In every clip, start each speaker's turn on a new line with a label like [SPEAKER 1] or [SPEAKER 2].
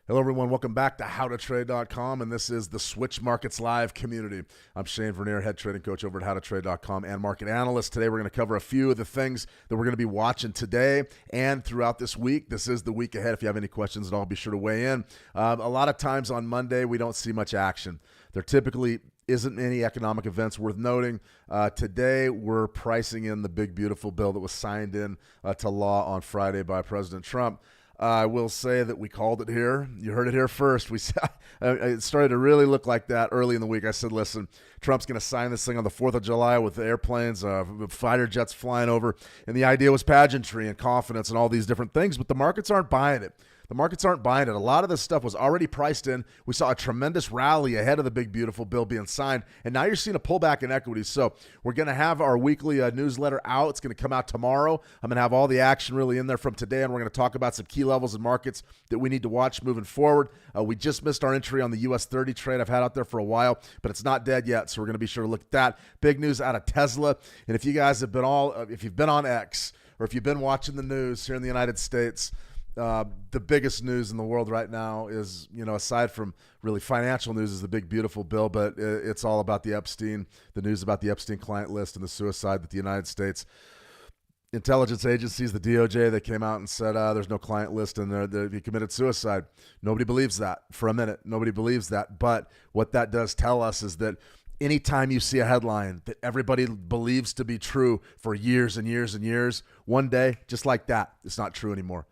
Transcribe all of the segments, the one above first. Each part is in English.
[SPEAKER 1] Hello, everyone. Welcome back to howtotrade.com, and this is the Switch Markets Live community. I'm Shane Vernier, head trading coach over at howtotrade.com and market analyst. Today, we're going to cover a few of the things that we're going to be watching today and throughout this week. This is the week ahead. If you have any questions at all, be sure to weigh in. A lot of times on Monday, we don't see much action. There typically isn't any economic events worth noting. Today, we're pricing in the big, beautiful bill that was signed in to law on Friday by President Trump. I will say that we called it here. You heard it here first. It started to really look like that early in the week. I said, listen, Trump's going to sign this thing on the 4th of July with airplanes, fighter jets flying over. And the idea was pageantry and confidence and all these different things, but the markets aren't buying it. The markets aren't buying it. A lot of this stuff was already priced in. We saw a tremendous rally ahead of the big, beautiful bill being signed, and now you're seeing a pullback in equities. So we're going to have our weekly newsletter out. It's going to come out tomorrow. I'm going to have all the action really in there from today, and we're going to talk about some key levels in markets that we need to watch moving forward. We just missed our entry on the US 30 trade I've had out there for a while, but it's not dead yet, so we're going to be sure to look at that. Big news out of Tesla, and if you guys have been if you've been on X or if you've been watching the news here in the United States, the biggest news in the world right now is, aside from really financial news, is the big, beautiful bill, but it's all about the news about the Epstein client list and the suicide that the United States intelligence agencies, the DOJ, they came out and said there's no client list in there that he committed suicide. Nobody believes that for a minute. Nobody believes that. But what that does tell us is that anytime you see a headline that everybody believes to be true for years and years and years, one day, just like that, it's not true anymore.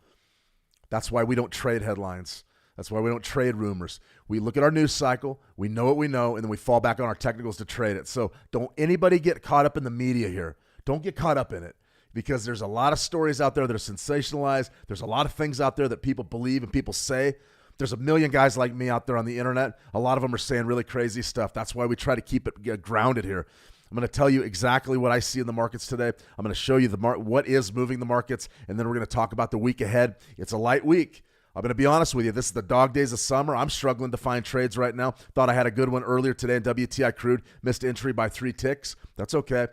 [SPEAKER 1] That's why we don't trade headlines. That's why we don't trade rumors. We look at our news cycle, we know what we know, and then we fall back on our technicals to trade it. So don't anybody get caught up in the media here. Don't get caught up in it, because there's a lot of stories out there that are sensationalized. There's a lot of things out there that people believe and people say. There's a million guys like me out there on the internet. A lot of them are saying really crazy stuff. That's why we try to keep it grounded here. I'm going to tell you exactly what I see in the markets today. I'm going to show you what is moving the markets, and then we're going to talk about the week ahead. It's a light week. I'm going to be honest with you. This is the dog days of summer. I'm struggling to find trades right now. Thought I had a good one earlier today in WTI crude. Missed entry by 3 ticks. That's okay.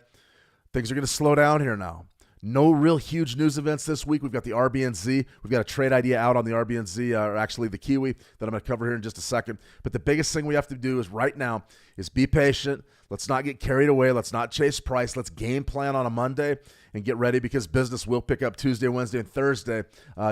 [SPEAKER 1] Things are going to slow down here now. No real huge news events this week. We've got the RBNZ. We've got a trade idea out on the RBNZ, or actually the Kiwi, that I'm going to cover here in just a second. But the biggest thing we have to do is right now is be patient. Let's not get carried away. Let's not chase price. Let's game plan on a Monday and get ready, because business will pick up Tuesday, Wednesday, and Thursday.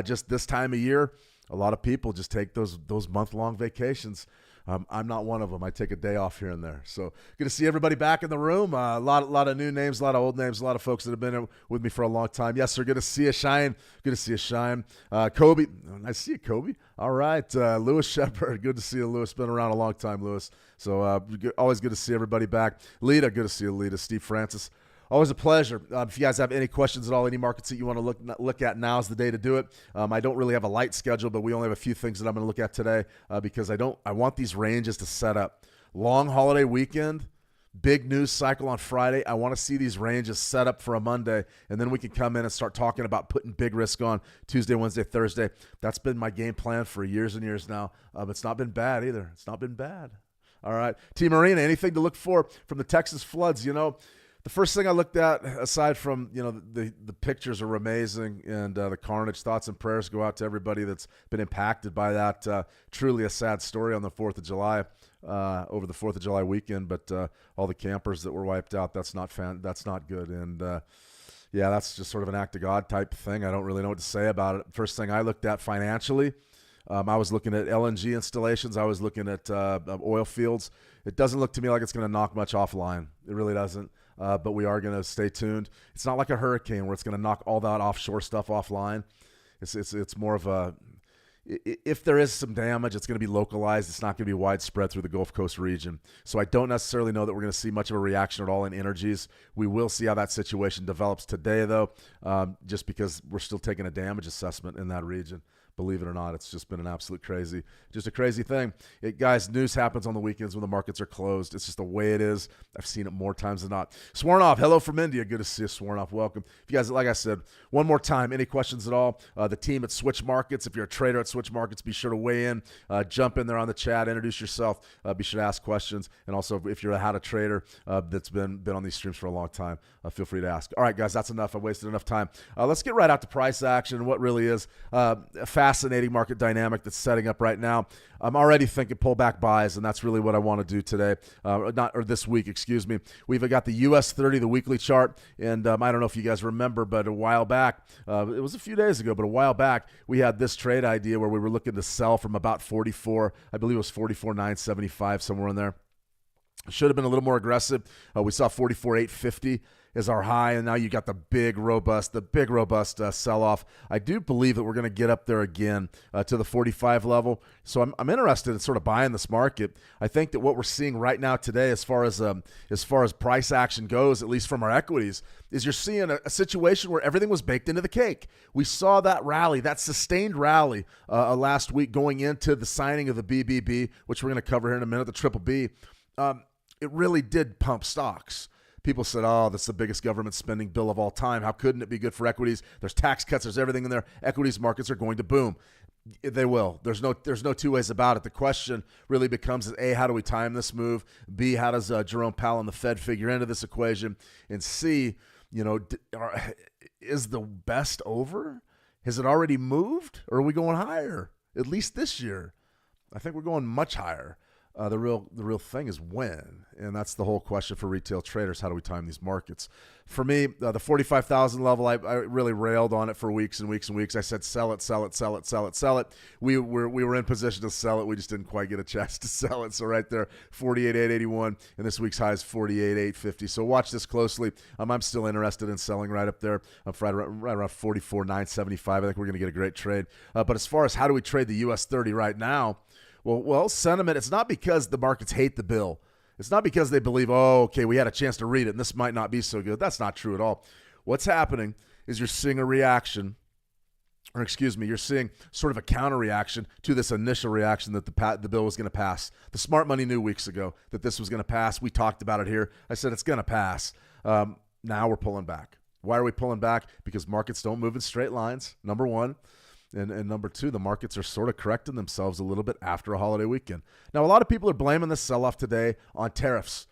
[SPEAKER 1] Just this time of year, a lot of people just take those month-long vacations. I'm not one of them. I take a day off here and there. So good to see everybody back in the room. A lot of new names, a lot of old names, a lot of folks that have been with me for a long time. Yes, sir. Good to see you, Shine. Good to see you, Shine. Kobe. Nice to see you, Kobe. All right. Lewis Shepard. Good to see you, Lewis. Been around a long time, Lewis. So always good to see everybody back. Lita. Good to see you, Lita. Steve Francis. Always a pleasure. If you guys have any questions at all, any markets that you want to look at, now's the day to do it. I don't really have a light schedule, but we only have a few things that I'm going to look at today because I want these ranges to set up. Long holiday weekend, big news cycle on Friday. I want to see these ranges set up for a Monday, and then we can come in and start talking about putting big risk on Tuesday, Wednesday, Thursday. That's been my game plan for years and years now. It's not been bad either. It's not been bad. All right. Team Marina, anything to look for from the Texas floods? The first thing I looked at, aside from, the pictures are amazing and the carnage, thoughts and prayers go out to everybody that's been impacted by that. Truly a sad story on the 4th of July, over the 4th of July weekend, but all the campers that were wiped out, that's not good. And that's just sort of an act of God type thing. I don't really know what to say about it. First thing I looked at financially, I was looking at LNG installations. I was looking at oil fields. It doesn't look to me like it's going to knock much offline. It really doesn't. But we are going to stay tuned. It's not like a hurricane where it's going to knock all that offshore stuff offline. It's more of a, if there is some damage, it's going to be localized. It's not going to be widespread through the Gulf Coast region. So I don't necessarily know that we're going to see much of a reaction at all in energies. We will see how that situation develops today, though, just because we're still taking a damage assessment in that region. Believe it or not, it's just been just a crazy thing. Guys, news happens on the weekends when the markets are closed. It's just the way it is. I've seen it more times than not. Swornoff, hello from India. Good to see you, Swornoff. Welcome. If you guys, like I said, one more time, any questions at all, the team at Switch Markets, if you're a trader at Switch Markets, be sure to weigh in, jump in there on the chat, introduce yourself, be sure to ask questions. And also, if you're a how to trader that's been on these streams for a long time, feel free to ask. All right, guys, that's enough. I've wasted enough time. Let's get right out to price action and what really is a fascinating market dynamic that's setting up right now. I'm already thinking pullback buys, and that's really what I want to do today, this week, excuse me. We've got the US 30, the weekly chart, and I don't know if you guys remember, but a while back, it was a few days ago, but a while back, we had this trade idea where we were looking to sell from about 44, I believe it was 44,975, somewhere in there. Should have been a little more aggressive. We saw 44,850 is our high, and now you got the big robust sell-off. I do believe that we're going to get up there again to the 45 level. So I'm interested in sort of buying this market. I think that what we're seeing right now today, as far as price action goes, at least from our equities, is you're seeing a situation where everything was baked into the cake. We saw that rally, that sustained rally last week going into the signing of the BBB, which we're going to cover here in a minute, the triple B. It really did pump stocks. People said, oh, that's the biggest government spending bill of all time. How couldn't it be good for equities? There's tax cuts. There's everything in there. Equities markets are going to boom. They will. There's no two ways about it. The question really becomes, A, how do we time this move? B, how does Jerome Powell and the Fed figure into this equation? And C, is the best over? Has it already moved? Or are we going higher? At least this year. I think we're going much higher. The real thing is when, and that's the whole question for retail traders. How do we time these markets? For me, the 45,000 level, I really railed on it for weeks and weeks and weeks. I said, sell it, sell it, sell it, sell it, sell it. We were in position to sell it. We just didn't quite get a chance to sell it. So right there, 48,881, and this week's high is 48,850. So watch this closely. I'm still interested in selling right up there. I'm right around 44,975. I think we're going to get a great trade. But as far as how do we trade the US 30 right now, well, sentiment, it's not because the markets hate the bill. It's not because they believe, oh, okay, we had a chance to read it, and this might not be so good. That's not true at all. What's happening is you're seeing a reaction, you're seeing sort of a counter reaction to this initial reaction that the bill was going to pass. The smart money knew weeks ago that this was going to pass. We talked about it here. I said it's going to pass. Now we're pulling back. Why are we pulling back? Because markets don't move in straight lines, number one. And number two, the markets are sort of correcting themselves a little bit after a holiday weekend. Now, a lot of people are blaming this sell-off today on tariffs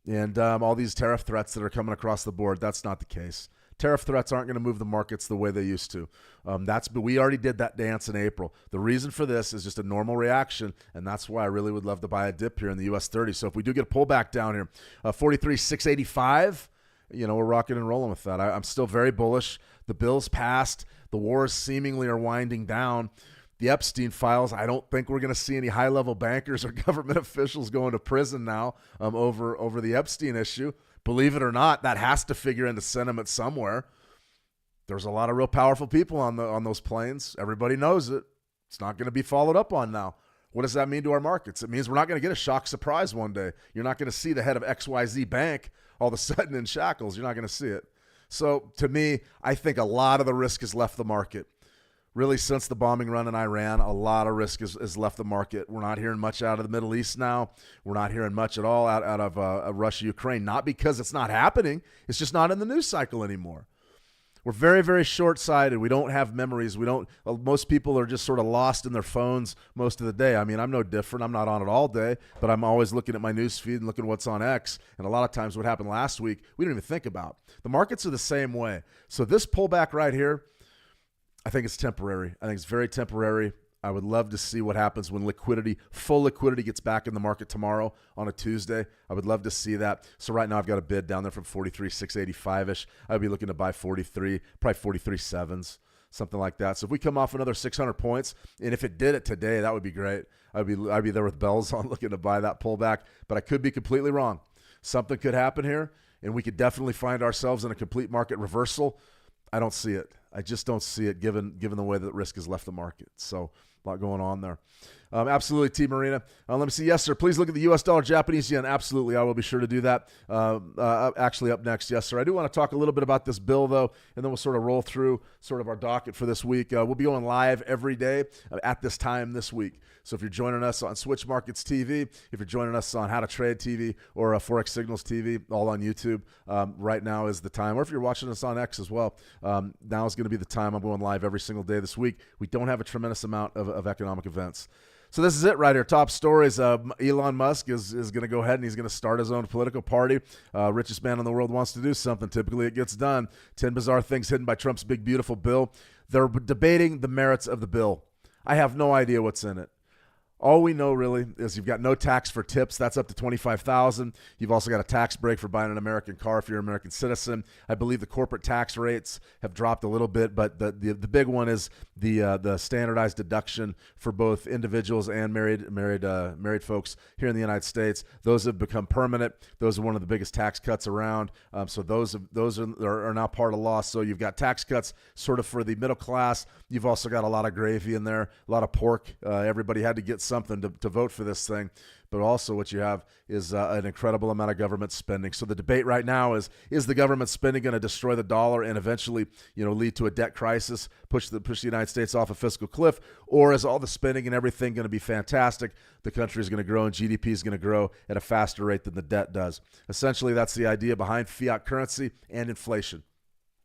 [SPEAKER 1] and all these tariff threats that are coming across the board. That's not the case. Tariff threats aren't going to move the markets the way they used to. But we already did that dance in April. The reason for this is just a normal reaction, and that's why I really would love to buy a dip here in the US 30. So if we do get a pullback down here, 43,685, we're rocking and rolling with that. I'm still very bullish. The bill's passed. The wars seemingly are winding down. The Epstein files, I don't think we're going to see any high-level bankers or government officials going to prison now over the Epstein issue. Believe it or not, that has to figure into sentiment somewhere. There's a lot of real powerful people on those planes. Everybody knows it. It's not going to be followed up on now. What does that mean to our markets? It means we're not going to get a shock surprise one day. You're not going to see the head of XYZ Bank all of a sudden in shackles. You're not going to see it. So to me, I think a lot of the risk has left the market. Really, since the bombing run in Iran, a lot of risk has left the market. We're not hearing much out of the Middle East now. We're not hearing much at all out of Russia, Ukraine. Not because it's not happening. It's just not in the news cycle anymore. We're very, very short-sighted. We don't have memories. Most people are just sort of lost in their phones most of the day. I mean, I'm no different. I'm not on it all day, but I'm always looking at my news feed and looking at what's on X. And a lot of times what happened last week, we don't even think about. The markets are the same way. So this pullback right here, I think it's temporary. I think it's very temporary. I would love to see what happens when full liquidity gets back in the market tomorrow on a Tuesday. I would love to see that. So right now I've got a bid down there from 43,685-ish. I'd be looking to buy 43, probably 43.7s, something like that. So if we come off another 600 points, and if it did it today, that would be great. I'd be there with bells on looking to buy that pullback, but I could be completely wrong. Something could happen here, and we could definitely find ourselves in a complete market reversal. I don't see it. I just don't see it given the way that risk has left the market. So a lot going on there. Absolutely, T. Marina. Let me see. Yes, sir. Please look at the U.S. dollar, Japanese yen. Absolutely. I will be sure to do that. Actually, up next. Yes, sir. I do want to talk a little bit about this bill, though, and then we'll sort of roll through sort of our docket for this week. We'll be going live every day at this time this week. So if you're joining us on Switch Markets TV, if you're joining us on How to Trade TV or Forex Signals TV, all on YouTube, right now is the time. Or if you're watching us on X as well, now is going to be the time. I'm going live every single day this week. We don't have a tremendous amount of economic events. So this is it right here. Top stories. Elon Musk is going to go ahead and he's going to start his own political party. Richest man in the world wants to do something. Typically it gets done. 10 bizarre things hidden by Trump's big, beautiful bill. They're debating the merits of the bill. I have no idea what's in it. All we know really is you've got no tax for tips. That's up to $25,000. You've also got a tax break for buying an American car if you're an American citizen. I believe the corporate tax rates have dropped a little bit, but the big one is the standardized deduction for both individuals and married folks here in the United States. Those have become permanent. Those are one of the biggest tax cuts around. So those are now part of law. So you've got tax cuts sort of for the middle class. You've also got a lot of gravy in there, a lot of pork. Everybody had to get something to vote for this thing. But also what you have is an incredible amount of government spending. So the debate right now is the government spending going to destroy the dollar and eventually, lead to a debt crisis, push the United States off a fiscal cliff, or is all the spending and everything going to be fantastic? The country is going to grow and GDP is going to grow at a faster rate than the debt does. Essentially, that's the idea behind fiat currency and inflation.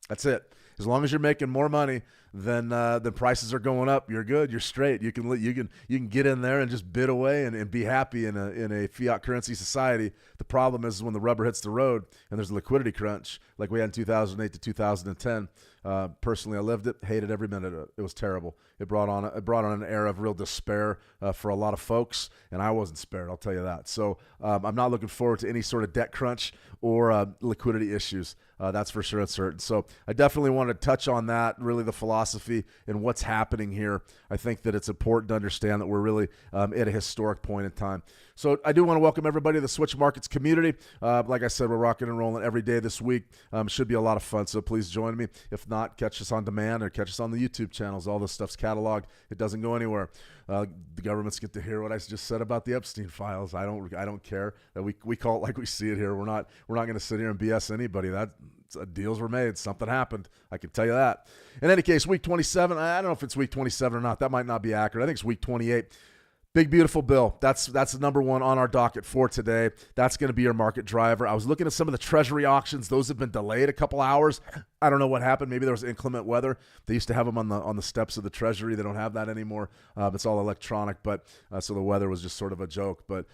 [SPEAKER 1] That's it. As long as you're making more money than prices are going up, you're good. You're straight. You can get in there and just bid away and be happy in a fiat currency society. The problem is when the rubber hits the road and there's a liquidity crunch like we had in 2008 to 2010. Personally, I lived it, hated every minute of it. It was terrible. It brought on an era of real despair for a lot of folks, and I wasn't spared. I'll tell you that. So I'm not looking forward to any sort of debt crunch or liquidity issues. That's for sure and certain. So I definitely want to touch on that, really the philosophy and what's happening here. I think that it's important to understand that we're really at a historic point in time. So I do want to welcome everybody to the Switch Markets community. Like I said, we're rocking and rolling every day this week. Should be a lot of fun, so please join me. If not, catch us on demand or catch us on the YouTube channels. All this stuff's cataloged. It doesn't go anywhere. The governments get to hear what I just said about the Epstein files. I don't care. That we call it like we see it here. We're not going to sit here and BS anybody. Deals were made. Something happened. I can tell you that. In any case, week 27. I don't know if it's week 27 or not. That might not be accurate. I think it's week 28. Big, beautiful bill. That's the number one on our docket for today. That's going to be your market driver. I was looking at some of the Treasury auctions. Those have been delayed a couple hours. I don't know what happened. Maybe there was inclement weather. They used to have them on the steps of the Treasury. They don't have that anymore. It's all electronic, but so the weather was just sort of a joke. But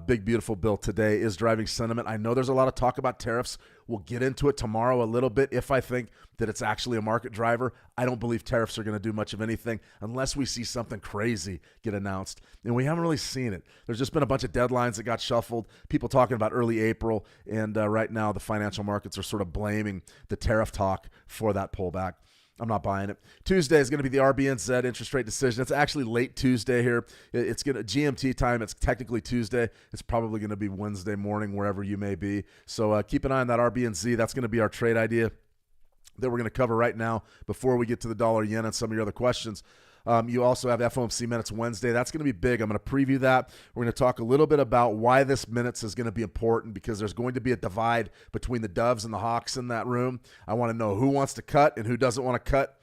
[SPEAKER 1] big, beautiful bill today is driving sentiment. I know there's a lot of talk about tariffs. We'll get into it tomorrow a little bit if I think that it's actually a market driver. I don't believe tariffs are going to do much of anything unless we see something crazy get announced. And we haven't really seen it. There's just been a bunch of deadlines that got shuffled, people talking about early April, and right now the financial markets are sort of blaming the tariff talk for that pullback. I'm not buying it. Tuesday is going to be the RBNZ interest rate decision. It's actually late Tuesday here. It's going to GMT time. It's technically Tuesday. It's probably going to be Wednesday morning wherever you may be. So keep an eye on that RBNZ. That's going to be our trade idea that we're going to cover right now before we get to the dollar yen and some of your other questions. You also have FOMC Minutes Wednesday. That's going to be big. I'm going to preview that. We're going to talk a little bit about why this minutes is going to be important, because there's going to be a divide between the Doves and the Hawks in that room. I want to know who wants to cut and who doesn't want to cut.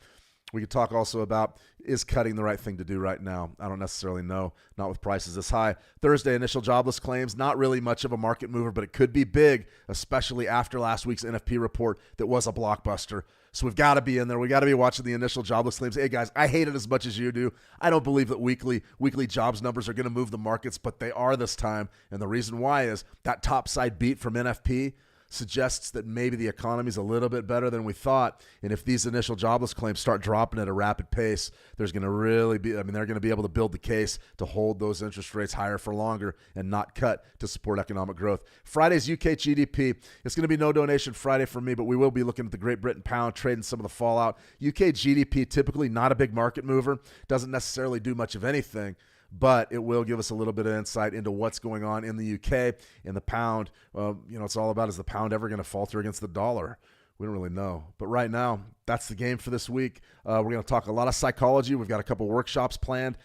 [SPEAKER 1] We could talk also about, is cutting the right thing to do right now? I don't necessarily know, not with prices this high. Thursday, initial jobless claims, not really much of a market mover, but it could be big, especially after last week's NFP report that was a blockbuster. So we've got to be in there. We got to be watching the initial jobless claims. Hey, guys, I hate it as much as you do. I don't believe that weekly jobs numbers are going to move the markets, but they are this time. And the reason why is that topside beat from NFP suggests that maybe the economy is a little bit better than we thought. And if these initial jobless claims start dropping at a rapid pace, there's going to really be, they're going to be able to build the case to hold those interest rates higher for longer and not cut to support economic growth. Friday's UK GDP. It's going to be no donation Friday for me, but we will be looking at the Great Britain pound, trading some of the fallout. UK GDP, typically not a big market mover, doesn't necessarily do much of anything, but it will give us a little bit of insight into what's going on in the UK and the pound. It's all about, is the pound ever going to falter against the dollar? We don't really know. But right now, that's the game for this week. We're going to talk a lot of psychology. We've got a couple workshops planned.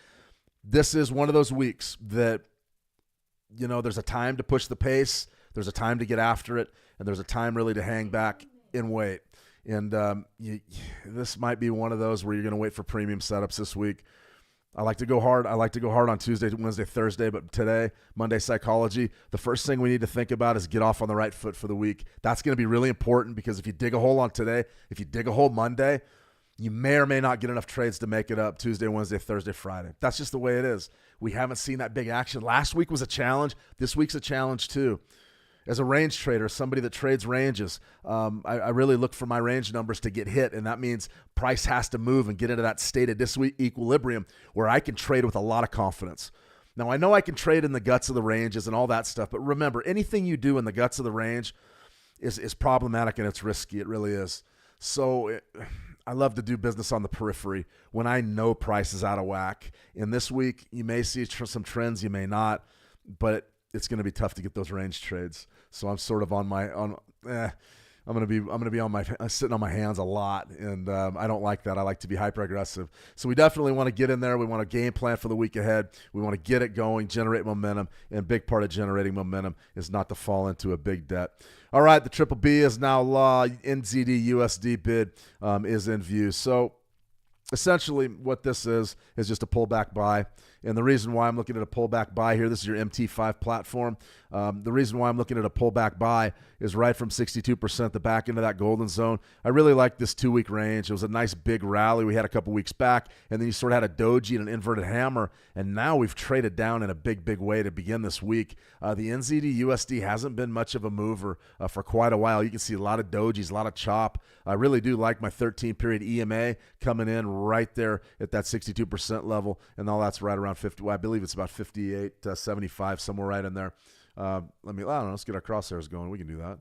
[SPEAKER 1] This is one of those weeks that, there's a time to push the pace, there's a time to get after it, and there's a time really to hang back and wait. And this might be one of those where you're going to wait for premium setups this week. I like to go hard. I like to go hard on Tuesday, Wednesday, Thursday, but today, Monday psychology, the first thing we need to think about is get off on the right foot for the week. That's going to be really important, because if you dig a hole on today, if you dig a hole Monday, you may or may not get enough trades to make it up Tuesday, Wednesday, Thursday, Friday. That's just the way it is. We haven't seen that big action. Last week was a challenge. This week's a challenge too. As a range trader, somebody that trades ranges, I really look for my range numbers to get hit, and that means price has to move and get into that state of disequilibrium where I can trade with a lot of confidence. Now, I know I can trade in the guts of the ranges and all that stuff, but remember, anything you do in the guts of the range is problematic and it's risky. It really is. So I love to do business on the periphery when I know price is out of whack. And this week, you may see some trends, you may not, but it's going to be tough to get those range trades. So I'm sort of I'm going to be sitting on my hands a lot, and I don't like that. I like to be hyper aggressive. So we definitely want to get in there. We want a game plan for the week ahead. We want to get it going, generate momentum, and a big part of generating momentum is not to fall into a big debt. All right, the triple B is now law. NZD USD bid is in view. So essentially what this is just a pullback buy. And the reason why I'm looking at a pullback buy here, this is your MT5 platform. The reason why I'm looking at a pullback buy is right from 62%, the back end of that golden zone. I really like this 2-week range. It was a nice big rally we had a couple weeks back, and then you sort of had a doji and an inverted hammer, and now we've traded down in a big way to begin this week. The NZD USD hasn't been much of a mover for quite a while. You can see a lot of dojis, a lot of chop. I really do like my 13-period EMA coming in right there at that 62% level, and all that's right around 50. Well, I believe it's about 58.75, somewhere right in there. Let's get our crosshairs going. We can do that.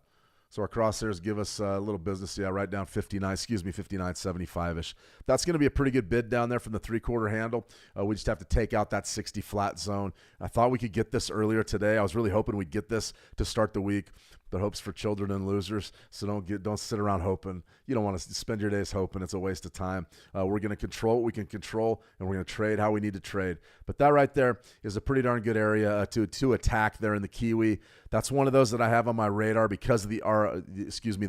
[SPEAKER 1] So our crosshairs give us a little business. Yeah, right down 59.75-ish. That's going to be a pretty good bid down there from the 3/4 handle. We just have to take out that 60 flat zone. I thought we could get this earlier today. I was really hoping we'd get this to start the week. But hope's for children and losers, so don't sit around hoping. You don't want to spend your days hoping. It's a waste of time. We're going to control what we can control, and we're going to trade how we need to trade. But that right there is a pretty darn good area to attack there in the Kiwi. That's one of those that I have on my radar because of the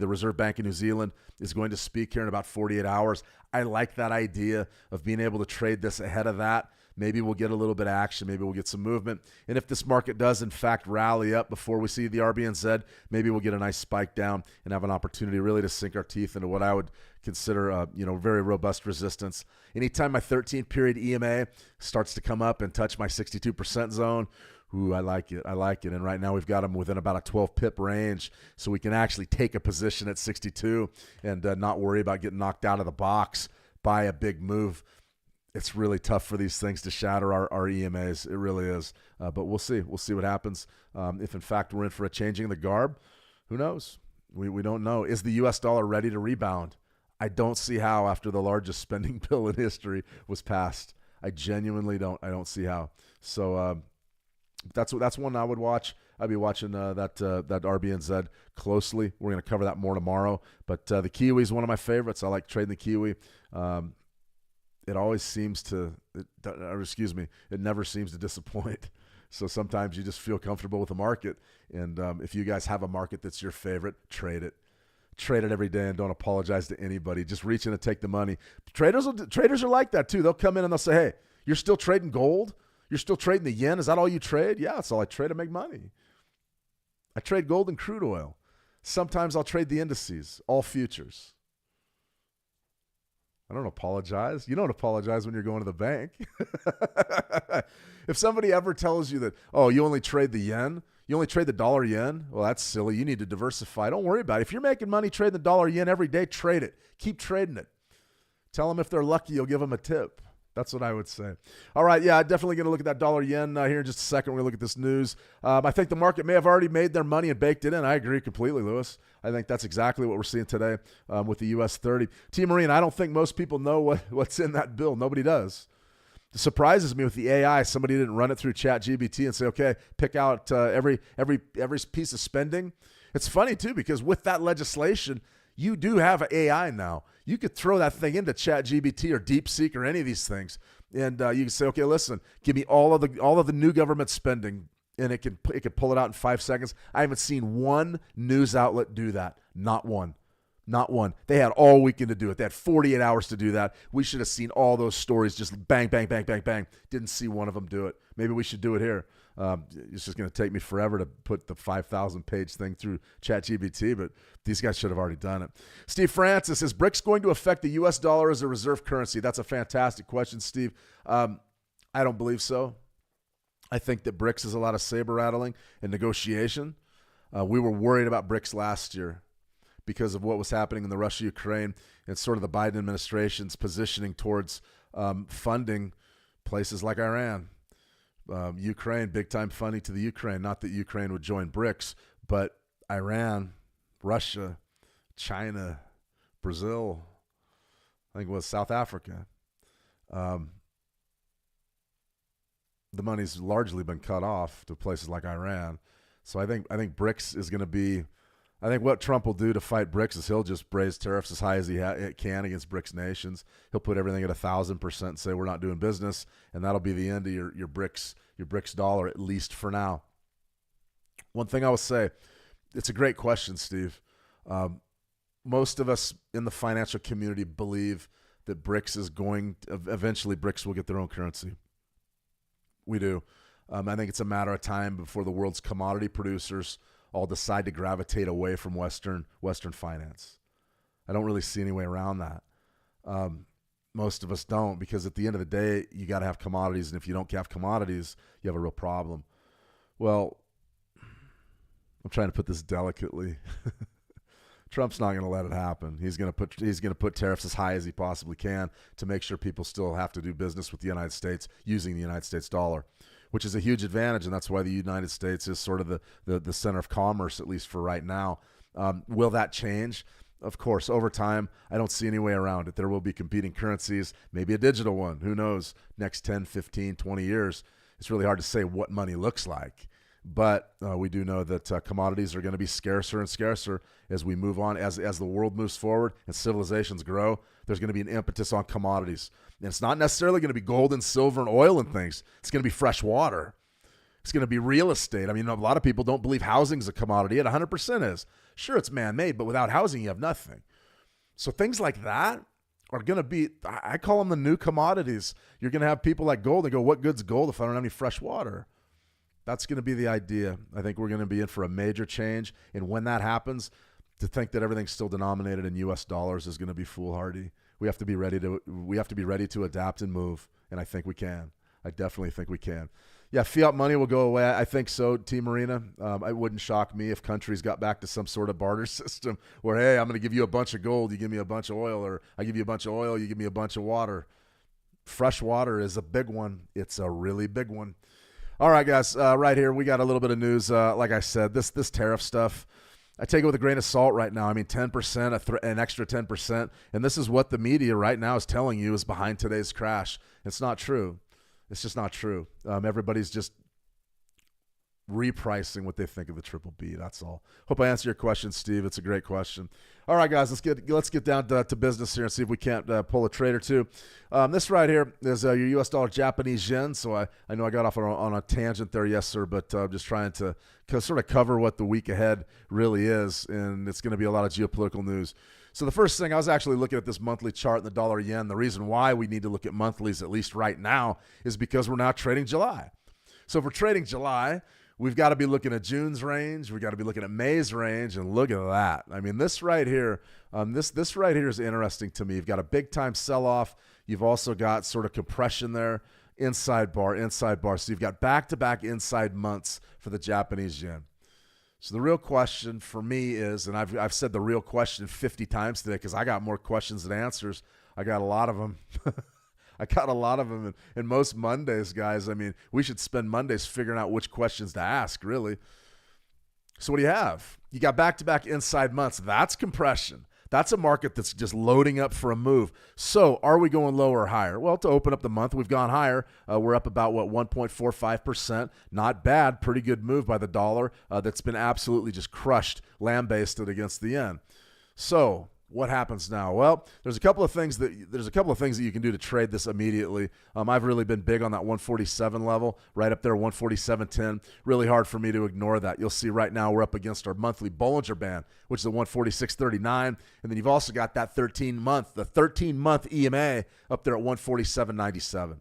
[SPEAKER 1] Reserve Bank of New Zealand is going to speak here in about 48 hours. I like that idea of being able to trade this ahead of that, maybe we'll get a little bit of action. Maybe we'll get some movement. And if this market does, in fact, rally up before we see the RBNZ, maybe we'll get a nice spike down and have an opportunity really to sink our teeth into what I would consider very robust resistance. Anytime my 13-period EMA starts to come up and touch my 62% zone, ooh, I like it. And right now we've got them within about a 12-pip range, so we can actually take a position at 62 and not worry about getting knocked out of the box by a big move. It's really tough for these things to shatter our EMAs. It really is. But we'll see. We'll see what happens. If, in fact, we're in for a changing of the guard, who knows? We don't know. Is the U.S. dollar ready to rebound? I don't see how after the largest spending bill in history was passed. I genuinely don't. I don't see how. So that's one I would watch. I'd be watching that RBNZ closely. We're going to cover that more tomorrow. But the Kiwi is one of my favorites. I like trading the Kiwi. It always seems to, it never seems to disappoint. So sometimes you just feel comfortable with the market. And if you guys have a market that's your favorite, trade it. Trade it every day and don't apologize to anybody. Just reach in and take the money. Traders are like that too. They'll come in and they'll say, hey, you're still trading gold? You're still trading the yen? Is that all you trade? Yeah, that's all I trade to make money. I trade gold and crude oil. Sometimes I'll trade the indices, all futures. I don't apologize. You don't apologize when you're going to the bank. If somebody ever tells you that, oh, you only trade the yen, you only trade the dollar yen, well, that's silly. You need to diversify. Don't worry about it. If you're making money trading the dollar yen every day, trade it. Keep trading it. Tell them if they're lucky, you'll give them a tip. That's what I would say. All right, yeah, definitely going to look at that dollar yen here in just a second. We're going to look at this news. I think the market may have already made their money and baked it in. I agree completely, Lewis. I think that's exactly what we're seeing today with the US 30. T. Marine, I don't think most people know what's in that bill. Nobody does. It surprises me with the AI. Somebody didn't run it through ChatGPT and say, okay, pick out every piece of spending. It's funny, too, because with that legislation, you do have an AI now. You could throw that thing into ChatGPT or DeepSeek or any of these things, and you can say, okay, listen, give me all of the new government spending, and it can pull it out in 5 seconds. I haven't seen one news outlet do that. Not one. They had all weekend to do it. They had 48 hours to do that. We should have seen all those stories just bang, bang, bang, bang, bang. Didn't see one of them do it. Maybe we should do it here. It's just going to take me forever to put the 5,000-page thing through ChatGPT, but these guys should have already done it. Steve Francis, is BRICS going to affect the U.S. dollar as a reserve currency? That's a fantastic question, Steve. I don't believe so. I think that BRICS is a lot of saber rattling and negotiation. We were worried about BRICS last year because of what was happening in the Russia-Ukraine and sort of the Biden administration's positioning towards funding places like Iran. Ukraine, big-time funding to the Ukraine. Not that Ukraine would join BRICS, but Iran, Russia, China, Brazil, I think it was South Africa. The money's largely been cut off to places like Iran. So I think BRICS is going to be – I think what Trump will do to fight BRICS is he'll just raise tariffs as high as he can against BRICS nations. He'll put everything at 1,000% and say we're not doing business, and that'll be the end of your BRICS dollar, at least for now. One thing I will say, it's a great question, Steve. Most of us in the financial community believe that BRICS is going – eventually BRICS will get their own currency. We do. I think it's a matter of time before the world's commodity producers – all decide to gravitate away from Western finance. I don't really see any way around that. Most of us don't, because at the end of the day, you got to have commodities, and if you don't have commodities, you have a real problem. Well, I'm trying to put this delicately. Trump's not going to let it happen. He's going to put tariffs as high as he possibly can to make sure people still have to do business with the United States using the United States dollar, which is a huge advantage, and that's why the United States is sort of the center of commerce, at least for right now. Will that change? Of course, over time, I don't see any way around it. There will be competing currencies, maybe a digital one. Who knows? Next 10, 15, 20 years, it's really hard to say what money looks like. But we do know that commodities are going to be scarcer and scarcer as we move on. As the world moves forward and civilizations grow, there's going to be an impetus on commodities. And it's not necessarily going to be gold and silver and oil and things. It's going to be fresh water. It's going to be real estate. I mean, a lot of people don't believe housing is a commodity. It 100% is. Sure, it's man-made, but without housing, you have nothing. So things like that are going to be, I call them the new commodities. You're going to have people like gold and go, what good's gold if I don't have any fresh water? That's going to be the idea. I think we're going to be in for a major change. And when that happens, to think that everything's still denominated in U.S. dollars is going to be foolhardy. We have to be ready to adapt and move. And I think we can. I definitely think we can. Yeah, fiat money will go away. I think so, T. Marina. It wouldn't shock me if countries got back to some sort of barter system where, hey, I'm going to give you a bunch of gold, you give me a bunch of oil, or I give you a bunch of oil, you give me a bunch of water. Fresh water is a big one. It's a really big one. All right, guys, right here, we got a little bit of news. Like I said, this tariff stuff, I take it with a grain of salt right now. I mean, 10%, an extra 10%, and this is what the media right now is telling you is behind today's crash. It's not true. It's just not true. Everybody's just repricing what they think of the triple B. That's all. Hope I answered your question, Steve. It's a great question. All right, guys, let's get down to business here and see if we can't pull a trade or two. This right here is your U.S. dollar Japanese yen. So I know I got off on a tangent there, yes, sir, but I'm just trying to sort of cover what the week ahead really is, and it's going to be a lot of geopolitical news. So the first thing, I was actually looking at this monthly chart in the dollar yen. The reason why we need to look at monthlies, at least right now, is because we're now trading July. So if we're trading July, we've got to be looking at June's range. We've got to be looking at May's range, and look at that. I mean, this right here, this right here is interesting to me. You've got a big-time sell-off. You've also got sort of compression there, inside bar. So you've got back-to-back inside months for the Japanese yen. So the real question for me is, and I've said the real question 50 times today because I got more questions than answers. I got a lot of them. And most Mondays, guys, I mean, we should spend Mondays figuring out which questions to ask, really. So what do you have? You got back-to-back inside months. That's compression. That's a market that's just loading up for a move. So are we going lower or higher? Well, to open up the month, we've gone higher. We're up about, 1.45%. Not bad. Pretty good move by the dollar that's been absolutely just crushed, lambasted against the yen. So what happens now? Well, there's a couple of things that you can do to trade this immediately. I've really been big on that 147 level, right up there, 147.10. Really hard for me to ignore that. You'll see right now we're up against our monthly Bollinger Band, which is a 146.39, and then you've also got that 13-month EMA up there at 147.97.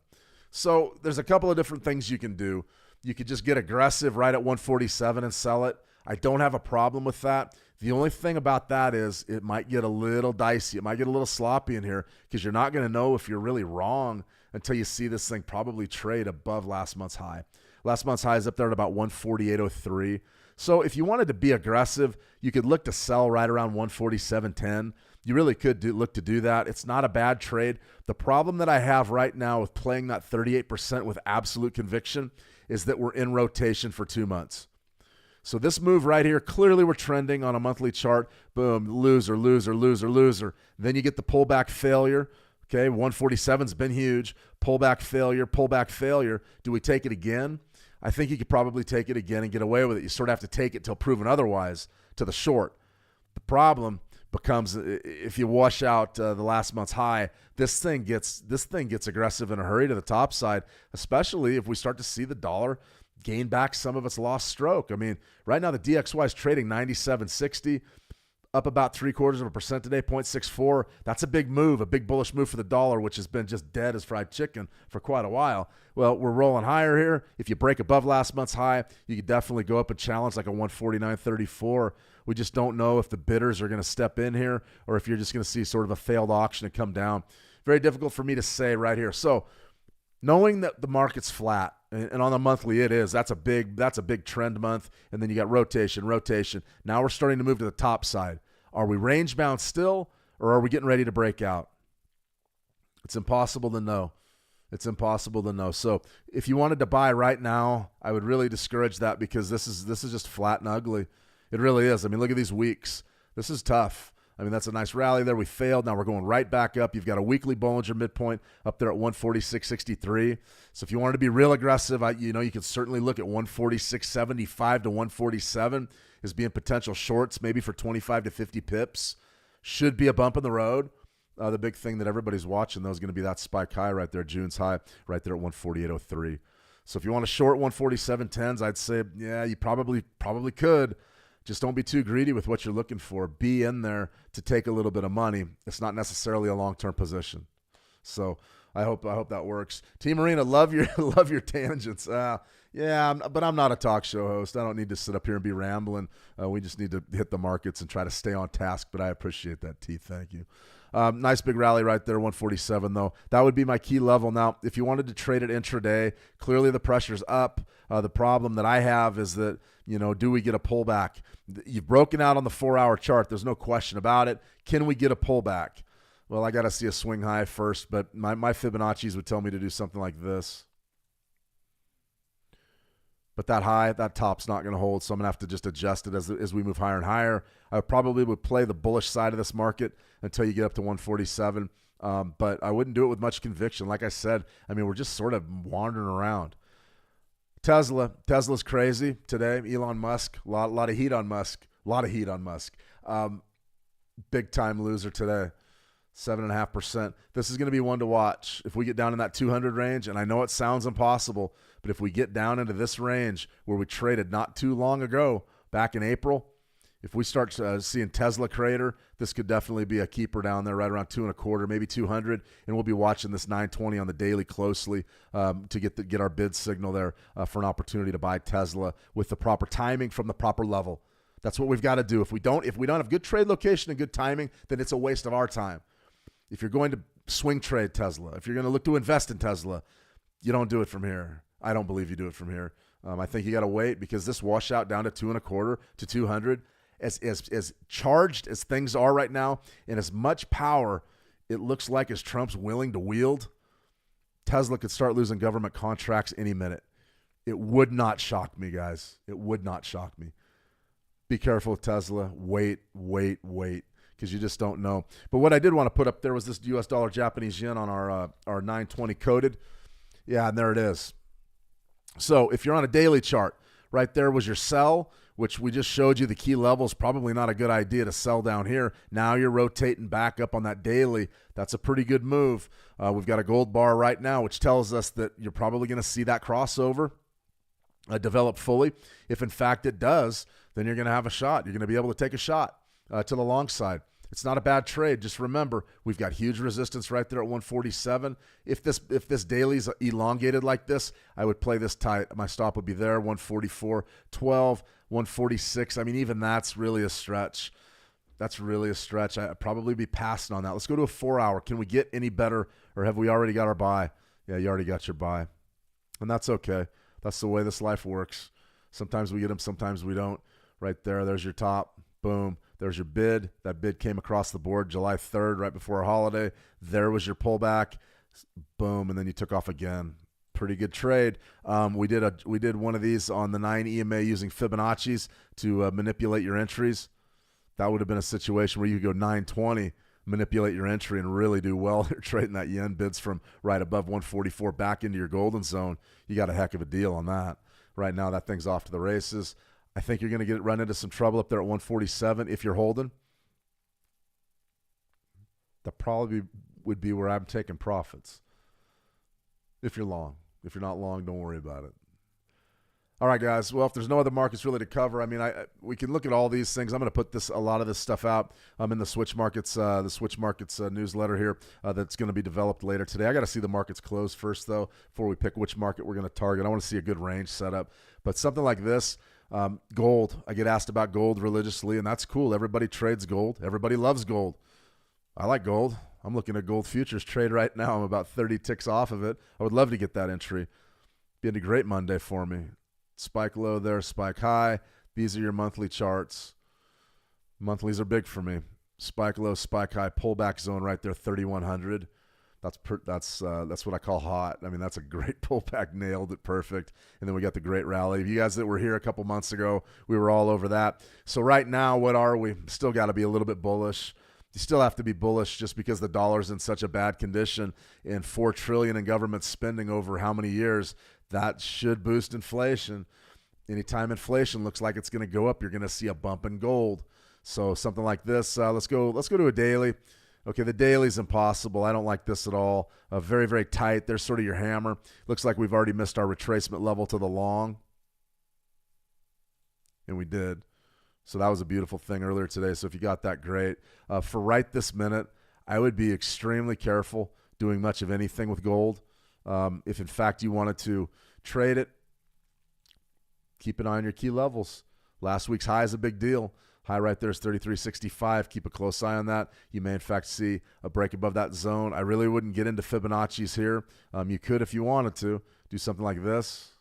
[SPEAKER 1] So there's a couple of different things you can do. You could just get aggressive right at 147 and sell it. I don't have a problem with that. The only thing about that is it might get a little dicey. It might get a little sloppy in here because you're not going to know if you're really wrong until you see this thing probably trade above last month's high. Last month's high is up there at about 148.03. So if you wanted to be aggressive, you could look to sell right around 147.10. You really could look to do that. It's not a bad trade. The problem that I have right now with playing that 38% with absolute conviction is that we're in rotation for 2 months. So this move right here, clearly we're trending on a monthly chart. Boom, loser, loser, loser, loser. Then you get the pullback failure. Okay, 147's been huge. Pullback failure, pullback failure. Do we take it again? I think you could probably take it again and get away with it. You sort of have to take it till proven otherwise to the short. The problem becomes if you wash out the last month's high, this thing gets aggressive in a hurry to the top side, especially if we start to see the dollar gain back some of its lost stroke. I mean, right now the DXY is trading 97.60, up about 0.75% today, 0.64. That's a big move, a big bullish move for the dollar, which has been just dead as fried chicken for quite a while. Well, we're rolling higher here. If you break above last month's high, you could definitely go up and challenge like a 149.34. We just don't know if the bidders are going to step in here or if you're just going to see sort of a failed auction and come down. Very difficult for me to say right here. So knowing that the market's flat, and on the monthly it is, that's a big trend month, and then you got rotation. Now we're starting to move to the top side. Are we range bound still, or are we getting ready to break out? It's impossible to know. So if you wanted to buy right now, I would really discourage that because this is just flat and ugly. It really is. I mean, look at these weeks. This is tough. I mean, that's a nice rally there. We failed. Now we're going right back up. You've got a weekly Bollinger midpoint up there at 146.63. So if you wanted to be real aggressive, you could certainly look at 146.75 to 147 as being potential shorts, maybe for 25 to 50 pips. Should be a bump in the road. The big thing that everybody's watching, though, is going to be that spike high right there, June's high, right there at 148.03. So if you want to short 147.10s, I'd say, yeah, you probably could. Just don't be too greedy with what you're looking for. Be in there to take a little bit of money. It's not necessarily a long-term position. So I hope that works. Team Marina, love your tangents. Yeah, but I'm not a talk show host. I don't need to sit up here and be rambling. We just need to hit the markets and try to stay on task, but I appreciate that, T. Thank you. Nice big rally right there, 147 though. That would be my key level. Now, if you wanted to trade it intraday, clearly the pressure's up. The problem that I have is that, do we get a pullback? You've broken out on the 4-hour chart. There's no question about it. Can we get a pullback? Well, I got to see a swing high first, but my Fibonacci's would tell me to do something like this. But that high, that top's not going to hold, so I'm going to have to just adjust it as we move higher and higher. I probably would play the bullish side of this market until you get up to 147, but I wouldn't do it with much conviction. Like I said, we're just sort of wandering around. Tesla's crazy today. Elon Musk, a lot of heat on Musk. Big time loser today. 7.5%. This is going to be one to watch. If we get down in that 200 range, and I know it sounds impossible, but if we get down into this range where we traded not too long ago, back in April, if we start seeing Tesla crater, this could definitely be a keeper down there right around 2.25, maybe 200, and we'll be watching this 920 on the daily closely to get our bid signal there for an opportunity to buy Tesla with the proper timing from the proper level. That's what we've got to do. If we don't have good trade location and good timing, then it's a waste of our time. If you're going to swing trade Tesla, if you're going to look to invest in Tesla, you don't do it from here. I don't believe you do it from here. I think you got to wait because this washout down to 2.25 to 200, as charged as things are right now, and as much power it looks like as Trump's willing to wield, Tesla could start losing government contracts any minute. It would not shock me, guys. It would not shock me. Be careful with Tesla. Wait, because you just don't know. But what I did want to put up there was this U.S. dollar Japanese yen on our 920 coded. Yeah, and there it is. So if you're on a daily chart, right there was your sell, which we just showed you the key levels. Probably not a good idea to sell down here. Now you're rotating back up on that daily. That's a pretty good move. We've got a gold bar right now, which tells us that you're probably going to see that crossover develop fully. If in fact it does, then you're going to have a shot. You're going to be able to take a shot to the long side. It's not a bad trade. Just remember, we've got huge resistance right there at 147. If this daily's elongated like this, I would play this tight. My stop would be there, 144.12, 146. Even that's really a stretch. I'd probably be passing on that. Let's go to a 4-hour. Can we get any better, or have we already got our buy? Yeah, you already got your buy. And that's okay. That's the way this life works. Sometimes we get them, sometimes we don't. Right there's your top. Boom. There's your bid. That bid came across the board July 3rd, right before our holiday. There was your pullback. Boom, and then you took off again. Pretty good trade. We did one of these on the 9 EMA using Fibonacci's to manipulate your entries. That would have been a situation where you could go 920, manipulate your entry, and really do well. You're trading that yen bids from right above 144 back into your golden zone. You got a heck of a deal on that. Right now, that thing's off to the races. I think you're going to run into some trouble up there at 147 if you're holding. That probably would be where I'm taking profits. If you're long. If you're not long, don't worry about it. All right, guys. Well, if there's no other markets really to cover, we can look at all these things. I'm going to put a lot of this stuff out in the Switch Markets newsletter here that's going to be developed later today. I got to see the markets close first, though, before we pick which market we're going to target. I want to see a good range set up. But something like this, gold. I get asked about gold religiously, and that's cool. Everybody trades gold. Everybody loves gold. I like gold. I'm looking at gold futures trade right now. I'm about 30 ticks off of it. I would love to get that entry. Been a great Monday for me. Spike low there, spike high. These are your monthly charts. Monthlies are big for me. Spike low, spike high, pullback zone right there, 3,100. That's what I call hot. That's a great pullback, nailed it perfect. And then we got the great rally. You guys that were here a couple months ago, we were all over that. So right now, what are we? Still got to be a little bit bullish. You still have to be bullish just because the dollar's in such a bad condition, and $4 trillion in government spending over how many years. That should boost inflation. Anytime inflation looks like it's going to go up, you're going to see a bump in gold. So something like this. Let's go to a daily. Okay, the daily's impossible. I don't like this at all. Very, very tight. There's sort of your hammer. Looks like we've already missed our retracement level to the long. And we did. So that was a beautiful thing earlier today. So if you got that, great. For right this minute, I would be extremely careful doing much of anything with gold. If in fact you wanted to trade it, keep an eye on your key levels. Last week's high is a big deal. High right there is 33.65. Keep a close eye on that. You may, in fact, see a break above that zone. I really wouldn't get into Fibonacci's here. You could, if you wanted to, do something like this.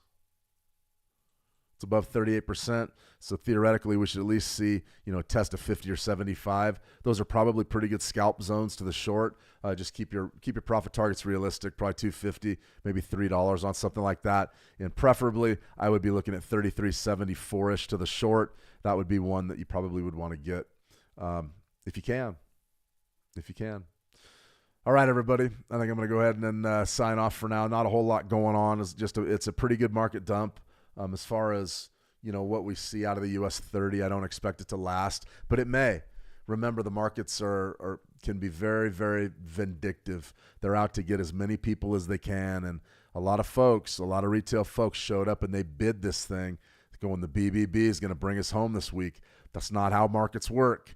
[SPEAKER 1] It's above 38%. So theoretically, we should at least see, a test of 50 or 75. Those are probably pretty good scalp zones to the short. Just keep your profit targets realistic, probably $2.50, maybe $3 on something like that. And preferably, I would be looking at 33.74-ish to the short. That would be one that you probably would want to get if you can. If you can. All right, everybody. I think I'm going to go ahead and sign off for now. Not a whole lot going on. It's a pretty good market dump. As far as, what we see out of the US 30, I don't expect it to last, but it may. Remember, the markets can be very, very vindictive. They're out to get as many people as they can, and a lot of retail folks showed up and they bid this thing, going the BBB is going to bring us home this week. That's not how markets work.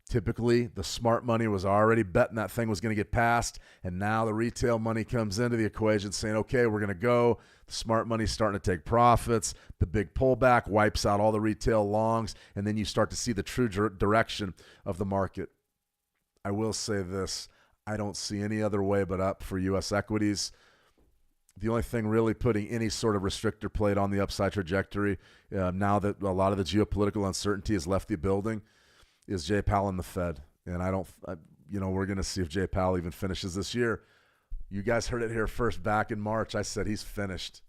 [SPEAKER 1] Typically, the smart money was already betting that thing was going to get passed, and now the retail money comes into the equation saying, okay, we're going to go. The smart money's starting to take profits. The big pullback wipes out all the retail longs, and then you start to see the true direction of the market. I will say this. I don't see any other way but up for U.S. equities. The only thing really putting any sort of restrictor plate on the upside trajectory, now that a lot of the geopolitical uncertainty has left the building, is Jay Powell and the Fed. And we're going to see if Jay Powell even finishes this year. You guys heard it here first back in March. I said he's finished.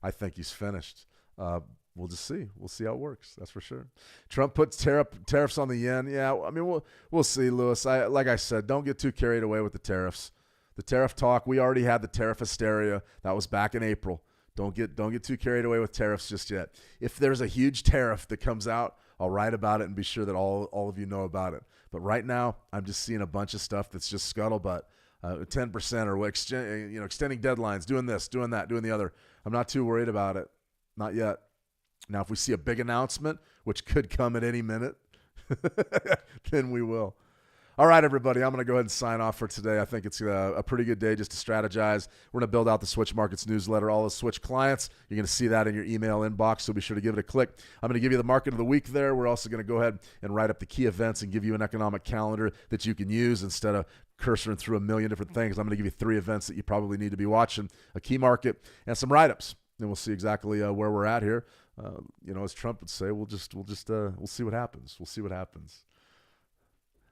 [SPEAKER 1] I think he's finished. We'll just see. We'll see how it works. That's for sure. Trump puts tariffs on the yen. Yeah, I mean, we'll see, Lewis. Like I said, don't get too carried away with the tariffs. The tariff talk, we already had the tariff hysteria. That was back in April. Don't get too carried away with tariffs just yet. If there's a huge tariff that comes out, I'll write about it and be sure that all of you know about it. But right now, I'm just seeing a bunch of stuff that's just scuttlebutt. 10% or extending deadlines, doing this, doing that, doing the other. I'm not too worried about it. Not yet. Now, if we see a big announcement, which could come at any minute, then we will. All right, everybody, I'm going to go ahead and sign off for today. I think it's a pretty good day just to strategize. We're going to build out the Switch Markets newsletter. All the Switch clients, you're going to see that in your email inbox, so be sure to give it a click. I'm going to give you the market of the week there. We're also going to go ahead and write up the key events and give you an economic calendar that you can use instead of cursoring through a million different things. I'm going to give you 3 events that you probably need to be watching, a key market, and some write-ups. And we'll see exactly where we're at here. As Trump would say, we'll see what happens. We'll see what happens.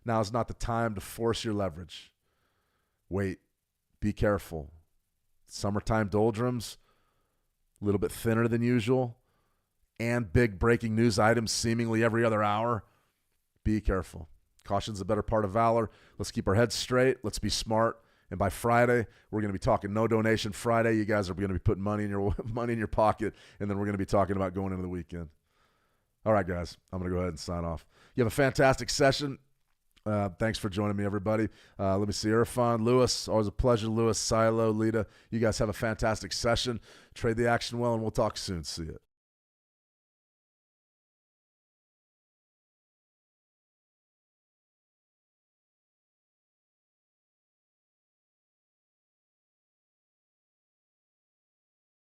[SPEAKER 1] Now is not the time to force your leverage. Wait. Be careful. Summertime doldrums, a little bit thinner than usual, and big breaking news items seemingly every other hour. Be careful. Caution's the better part of valor. Let's keep our heads straight. Let's be smart. And by Friday, we're going to be talking No Donation Friday. You guys are going to be putting money in your pocket, and then we're going to be talking about going into the weekend. All right, guys, I'm going to go ahead and sign off. You have a fantastic session. Thanks for joining me, everybody. Let me see. Irfan, Lewis, always a pleasure. Lewis, Silo, Lita, you guys have a fantastic session. Trade the action well, and we'll talk soon. See you.